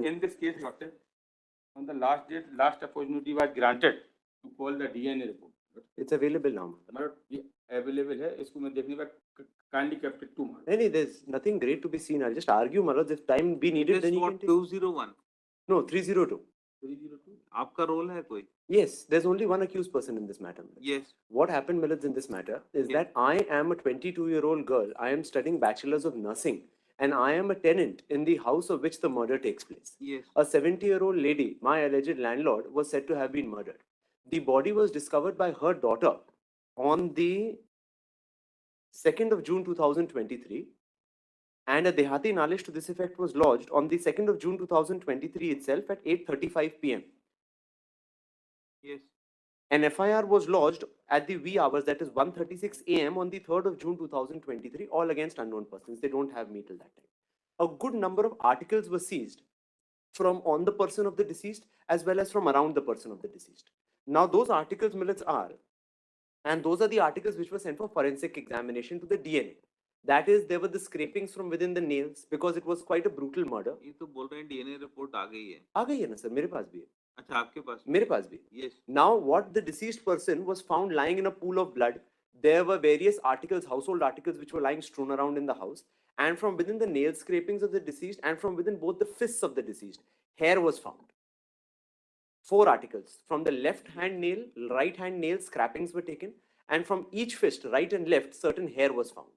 In this case, doctor, on the last date, last opportunity was granted to call the DNA report. It's available now. मतलब ये available है, इसको मैं देखने का kindly kept it to my. नहीं, there's nothing great to be seen. I'll just argue, Malad. If time be needed, then you can take. 201. No, 302. 302. आपका role है कोई? Yes, there's only one accused person in this matter. Yes. What happened, Milad, in this matter is that I am a 22-year-old girl. I am studying bachelor's of nursing, and I am a tenant in the house of which the murder takes place. Yes. A 70-year-old lady, my alleged landlord, was said to have been murdered. The body was discovered by her daughter on the 2nd of June 2023, and a Dehati Nalish to this effect was lodged on the 2nd of June 2023 itself at 8:35 p.m. Yes. An FIR was lodged at the wee hours, that is 1:36 a.m. on the 3rd of June 2023, all against unknown persons. They don't have me till that time. A good number of articles were seized from on the person of the deceased as well as from around the person of the deceased. Now, those articles, millets, are, and those are the articles which were sent for forensic examination to the DNA. That is, there were the scrapings from within the nails because it was quite a brutal murder. ये तो बोल रहे हैं DNA report आ गई है. आ गई है ना सर, मेरे पास भी है. अच्छा, आपके पास? मेरे पास भी. Yes. Now, what the deceased person was found lying in a pool of blood. There were various articles, household articles, which were lying strewn around in the house. And from within the nail scrapings of the deceased and from within both the fists of the deceased, hair was found. 4 articles. From the left hand nail, right hand nail scrapings were taken. And from each fist, right and left, certain hair was found.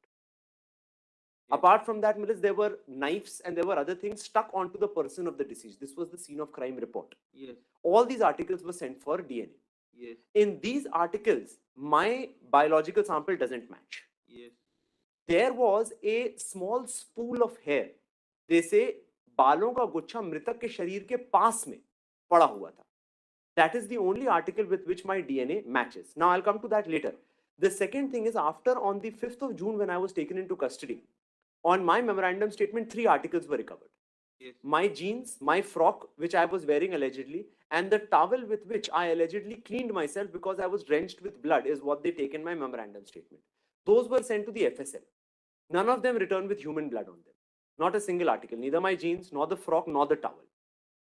Apart from that, there were knives and there were other things stuck onto the person of the deceased. This was the scene of crime report. Yes. All these articles were sent for DNA. Yes. In these articles, my biological sample doesn't match. Yes. There was a small spool of hair. They say बालों का गुच्छा मृतक के शरीर के पास में पड़ा हुआ था. That is the only article with which my DNA matches. Now I'll come to that later. The second thing is, after on the 5th of June when I was taken into custody, on my memorandum statement, 3 articles were recovered. Yes. My jeans, my frock, which I was wearing allegedly, and the towel with which I allegedly cleaned myself because I was drenched with blood is what they take in my memorandum statement. Those were sent to the FSL. None of them returned with human blood on them. Not a single article. Neither my jeans, nor the frock, nor the towel.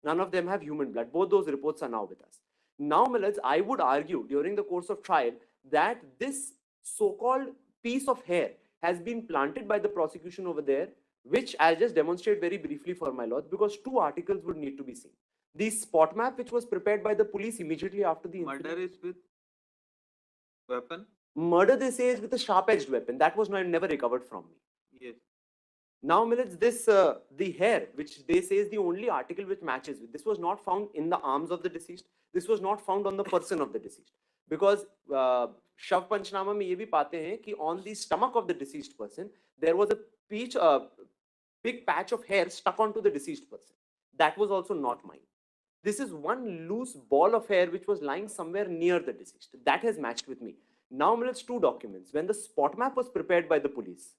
None of them have human blood. Both those reports are now with us. Now, Millets, I would argue during the course of trial that this so-called piece of hair has been planted by the prosecution over there, which I'll just demonstrate very briefly for my lords, because 2 articles would need to be seen. The spot map, which was prepared by the police immediately after the incident. Murder is with weapon? Murder, they say, is with a sharp-edged weapon. That was never recovered from me. Yes. Now, Millets, this, the hair, which they say is the only article which matches with, this was not found in the arms of the deceased. This was not found on the person of the deceased. Because Shav Panchnama mein ye bhi paate hain ki on the stomach of the deceased person, there was a big patch of hair stuck onto the deceased person. That was also not mine. This is one loose ball of hair which was lying somewhere near the deceased. That has matched with me. Now, Millets, 2 documents. When the spot map was prepared by the police,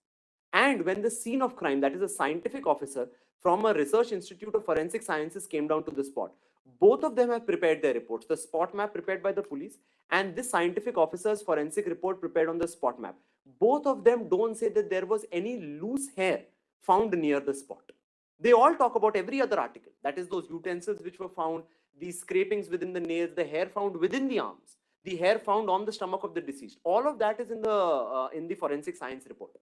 and when the scene of crime, that is a scientific officer from a research institute of forensic sciences, came down to the spot, both of them have prepared their reports. The spot map prepared by the police and this scientific officer's forensic report prepared on the spot map. Both of them don't say that there was any loose hair found near the spot. They all talk about every other article. That is those utensils which were found, the scrapings within the nails, the hair found within the arms, the hair found on the stomach of the deceased. All of that is in the forensic science report.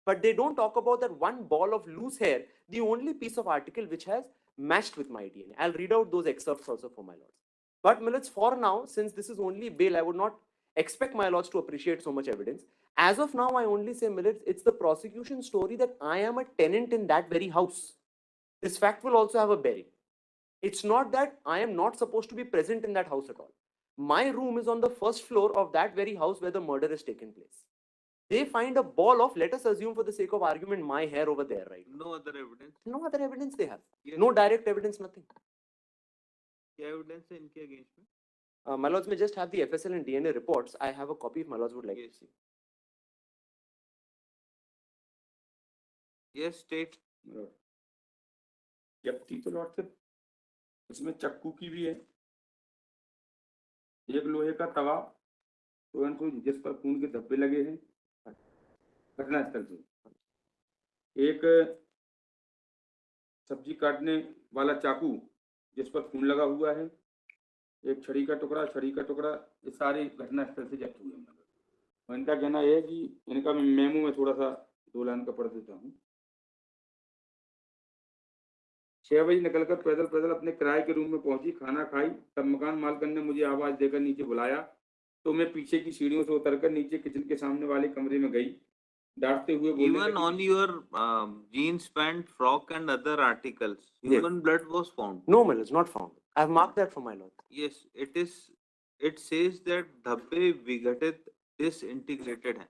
But they don't talk about that one ball of loose hair, the only piece of article which has matched with my DNA. I'll read out those excerpts also for my lords. But Millets, for now, since this is only bail, I would not expect my lords to appreciate so much evidence. As of now, I only say, Millets, it's the prosecution story that I am a tenant in that very house. This fact will also have a bearing. It's not that I am not supposed to be present in that house at all. My room is on the 1st floor of that very house where the murder has taken place. They find a ball of, let us assume for the sake of argument, my hair over there, right? No other evidence? No other evidence they have. Yes. No direct evidence, nothing. क्या evidence है इनके against में? My lords may just have the FSL and DNA reports. I have a copy if my lords would like to see. Yes, state. जब्ती तो Lord से उसमें चक्कू की भी है, एक लोहे का तवा, तो इनको जिस पर खून के धब्बे लगे हैं घटनास्थल से, एक सब्जी काटने वाला चाकू जिस पर खून लगा हुआ है, एक छड़ी का टुकड़ा, ये सारे घटना स्थल से जब्त हुए हैं। और इनका कहना यह है कि इनका मेमो में थोड़ा सा 2 लाइन का पढ़ देता हूँ। 6 बजे निकलकर पैदल अपने किराए के रूम में पहुंची, खाना खाई, तब मकान मालकिन ने मुझे आवाज देकर नीचे बुलाया, तो मैं पीछे की सीढ़ियों से उतरकर नीचे किचन के सामने वाले कमरे में गई, डांटते हुए बोलने Even लगी on your jeans, pant, frock, and other articles, Yes. human blood was found. No, my lords, not found. I have marked that for my lord. Yes, it is. It says that धब्बे विघटित disintegrated हैं.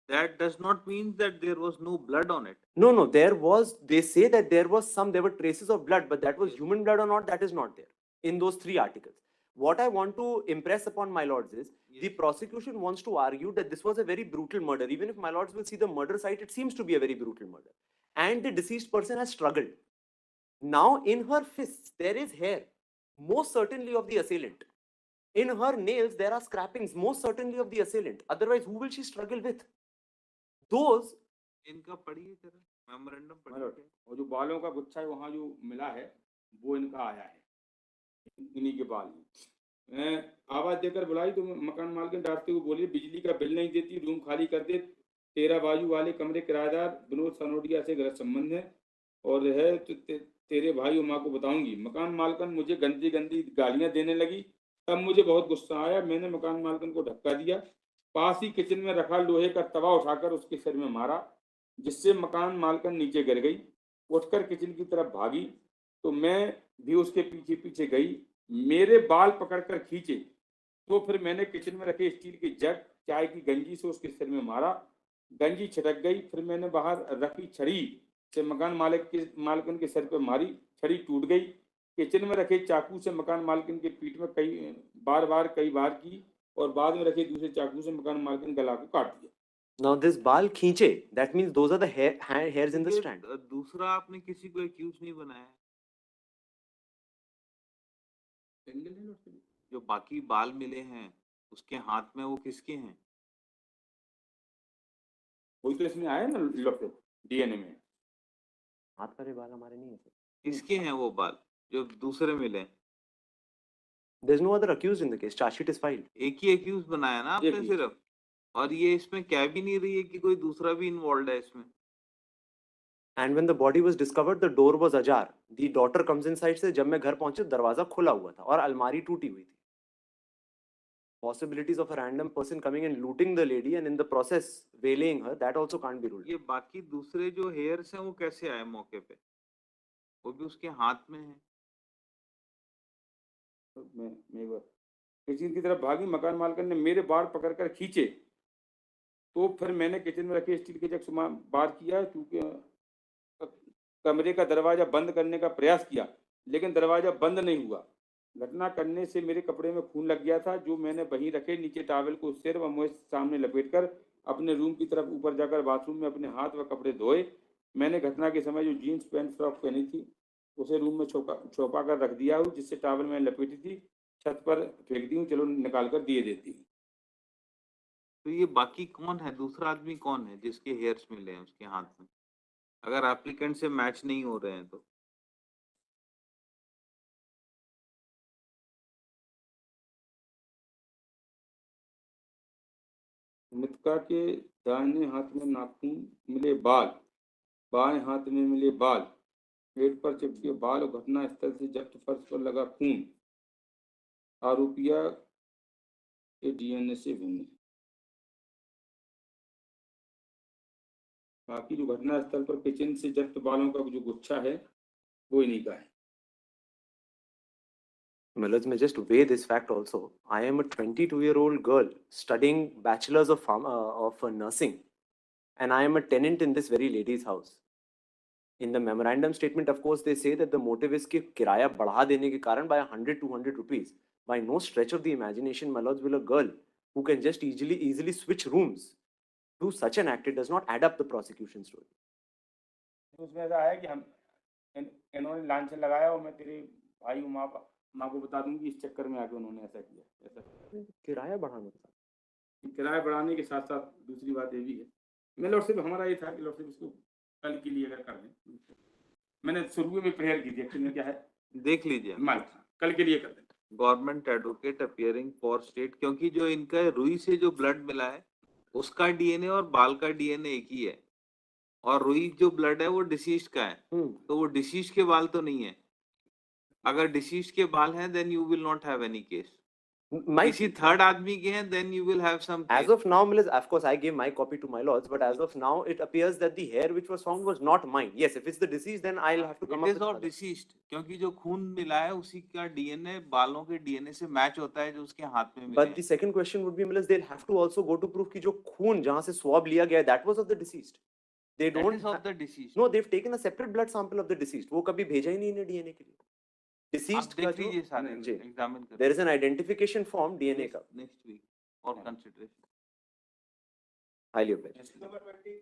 That does not mean that there was no blood on it. No, there was, they say that there were traces of blood, but that was Yes. human blood or not, that is not there in those 3 articles. What I want to impress upon my lords is, the Yes. prosecution wants to argue that this was a very brutal murder. Even if my lords will see the murder site, it seems to be a very brutal murder. And the deceased person has struggled. Now, in her fists, there is hair, most certainly of the assailant. In her nails, there are scrapings, most certainly of the assailant. Otherwise, who will she struggle with? Those इनका पढ़िए जरा memorandum My पढ़िए. lord, और जो बालों का गुच्छा है वहाँ जो मिला है वो इनका आया है, इन्हीं के बाल हैं। मैं आवाज देकर बुलाई तो मकान मालकिन डांटते हुए बोली, बिजली का बिल नहीं देती, रूम खाली कर दे, तेरा बाजू वाले कमरे किराएदार विनोद सनोडिया से गलत संबंध है और है तो तेरे भाई और माँ को बताऊंगी। मकान मालकिन मुझे गंदी गंदी गालियां देने लगी, तब मुझे बहुत गुस्सा आया, मैंने मकान मालकिन को धक्का दिया, पास ही किचन में रखा लोहे का तवा उठाकर उसके सिर में मारा, जिससे मकान मालकिन नीचे गिर गई। उठकर किचन की तरफ भागी तो मैं भी उसके पीछे पीछे गई, मेरे बाल पकड़कर खींचे, तो फिर मैंने किचन में रखे स्टील के जग चाय की गंजी से उसके सिर में मारा, गंजी छिटक गई, फिर मैंने बाहर रखी छड़ी से मकान मालकिन के सिर पर मारी, छड़ी टूट गई। किचन में रखे चाकू से मकान मालकिन के पीठ में कई बार की और बाद में रखे दूसरे चाकू से मकान मालकिन गला को काट दिया। Now this bal खींचे, that means those are the hairs in the ये strand. दूसरा आपने किसी को एक्यूज नहीं बनाया. जो बाकी बाल मिले हैं उसके हाथ में वो किसके हैं? वही तो इसमें आया ना डीएनए में। हाथ वाले बाल हमारे नहीं है sir. किसके हैं वो बाल जो दूसरे मिले? There's no other accused in the case. Charge sheet is filed. एक ही एक्यूज बनाया ना आपने एक ही। सिर्फ, और ये इसमें कह भी नहीं रही है कि कोई दूसरा भी इन्वॉल्व है इसमें. And when the body was discovered, the door was ajar. The daughter comes inside से जब मैं घर पहुंचे दरवाजा खुला हुआ था और अलमारी टूटी हुई थी. Possibilities of a random person coming and looting the lady and in the process waylaying her, that also can't be ruled. ये बाकी दूसरे जो हेयर्स हैं वो कैसे आए मौके पे? वो भी उसके हाथ में है. मैं एक बार किचन की तरफ भागी, मकान मालकिन ने मेरे बाल पकड़कर खींचे, तो फिर मैंने किचन में रखे स्टील के जग से बार किया, क्योंकि कमरे का दरवाजा बंद करने का प्रयास किया, लेकिन दरवाजा बंद नहीं हुआ। घटना करने से मेरे कपड़े में खून लग गया था, जो मैंने वहीं रखे नीचे टॉवेल को सिर व मुंह सामने लपेटकर अपने रूम की तरफ ऊपर जाकर बाथरूम में अपने हाथ व कपड़े धोए। मैंने घटना के समय जो जीन्स पैंट फ्रॉक पहनी थी उसे रूम में छुपा कर रख दिया हूँ, जिससे टॉवेल में लपेटी थी छत पर फेंक दी हूँ, चलो निकाल कर दिए देती हूँ। तो ये बाकी कौन है, दूसरा आदमी कौन है जिसके हेयर्स मिले हैं उसके हाथ में, अगर एप्लीकेंट से मैच नहीं हो रहे हैं तो? मृतका के दाहिने हाथ में नाखून मिले बाल, बाएं हाथ में मिले बाल, पेट पर चिपके बाल और घटना स्थल से जब्त फर्श पर लगा खून आरोपिया के डीएनए से भिन्न है। बाकी जो घटना स्थल पर किचन से जब्त बालों का जो गुच्छा है वो इन्हीं का है। Let's just weigh this fact also. I am a 22-year-old girl studying bachelor's of nursing, and I am a tenant in this very lady's house. In the memorandum statement, of course, they say that the motive is कि किराया बढ़ा देने के कारण by 100-200 rupees. By no stretch of the imagination, my lords, will a girl who can just easily switch rooms do such an act? It does not add up the prosecution story. उसमें ऐसा है कि हम इन्होंने लांछन लगाया और मैं तेरे भाई माँ को बता दूंगी, इस चक्कर में आके उन्होंने ऐसा किया। ऐसा किराया बढ़ाने के साथ, किराया बढ़ाने के साथ साथ दूसरी बात ये भी है, मैं लॉर्डशिप हमारा ये था कि लॉर्डशिप इसको कल के लिए अगर कर दें, मैंने शुरू में प्रेयर की थी, एक्चुअली में क्या है, देख लीजिए, माल था, कल के लिए कर दें। Government advocate appearing for state, क्योंकि जो इनका रुई से जो ब्लड मिला है उसका डीएनए और बाल का डीएनए एक ही है, और रुई जो ब्लड है वो डिसीज्ड का है, तो वो डिसीज्ड के बाल तो नहीं है। अगर डिसीज्ड के बाल हैं then you will not have any case. किसी थर्ड आदमी के हैं then you will have some case. As of now, Milas, of course, I gave my copy to my lords, but as of now, it appears that the hair which was found was not mine. Yes, if it's the deceased, then I'll have to come It up is with of other. deceased, क्योंकि जो खून मिला है उसी का DNA बालों के DNA से मैच होता है जो उसके हाथ में मिले But the second question would be, Milas, they'll have to also go to prove कि जो खून जहाँ से swab लिया गया है, that was of the deceased. They That don't. is of the deceased. No, they've taken a separate blood sample of the deceased. वो कभी भेजा ही नहीं इन्हें DNA के लिए. आप Deceased का देख जो लीजिए सारे, जी, एग्जामिन कर there is an identification form DNA का. Next week for consideration. Highly of it. Number 20